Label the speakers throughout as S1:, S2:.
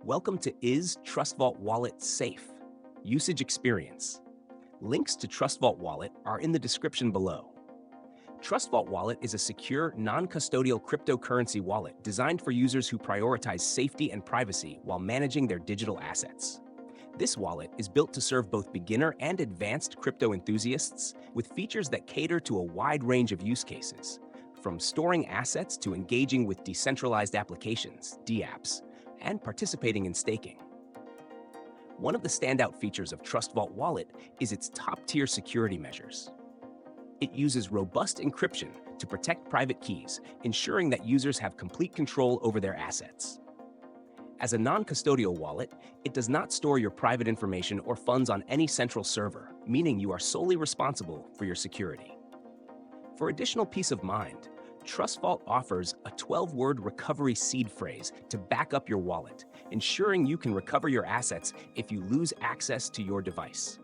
S1: Welcome to Is TrustVault Wallet Safe? Usage Experience. Links to TrustVault Wallet are in the description below. TrustVault Wallet is a secure, non-custodial cryptocurrency wallet designed for users who prioritize safety and privacy while managing their digital assets. This wallet is built to serve both beginner and advanced crypto enthusiasts with features that cater to a wide range of use cases, from storing assets to engaging with decentralized applications, DApps, and participating in staking. One of the standout features of TrustVault Wallet is its top-tier security measures. It uses robust encryption to protect private keys, ensuring that users have complete control over their assets. As a non-custodial wallet, it does not store your private information or funds on any central server, meaning you are solely responsible for your security. For additional peace of mind, TrustVault offers a 12-word recovery seed phrase to back up your wallet, ensuring you can recover your assets if you lose access to your device.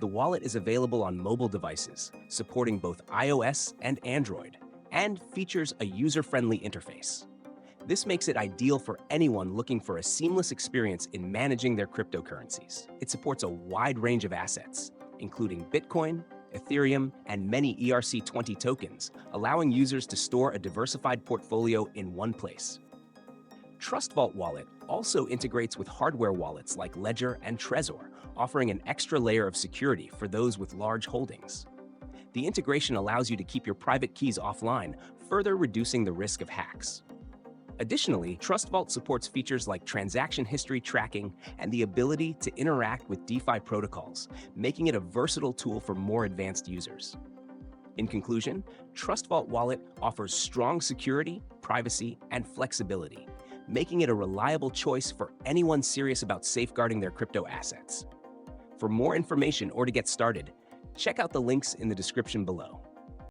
S1: The wallet is available on mobile devices, supporting both iOS and Android, and features a user-friendly interface. This makes it ideal for anyone looking for a seamless experience in managing their cryptocurrencies. It supports a wide range of assets, including Bitcoin, Ethereum, and many ERC20 tokens, allowing users to store a diversified portfolio in one place. TrustVault Wallet also integrates with hardware wallets like Ledger and Trezor, offering an extra layer of security for those with large holdings. The integration allows you to keep your private keys offline, further reducing the risk of hacks. Additionally, TrustVault supports features like transaction history tracking and the ability to interact with DeFi protocols, making it a versatile tool for more advanced users. In conclusion, TrustVault Wallet offers strong security, privacy, and flexibility, making it a reliable choice for anyone serious about safeguarding their crypto assets. For more information or to get started, check out the links in the description below.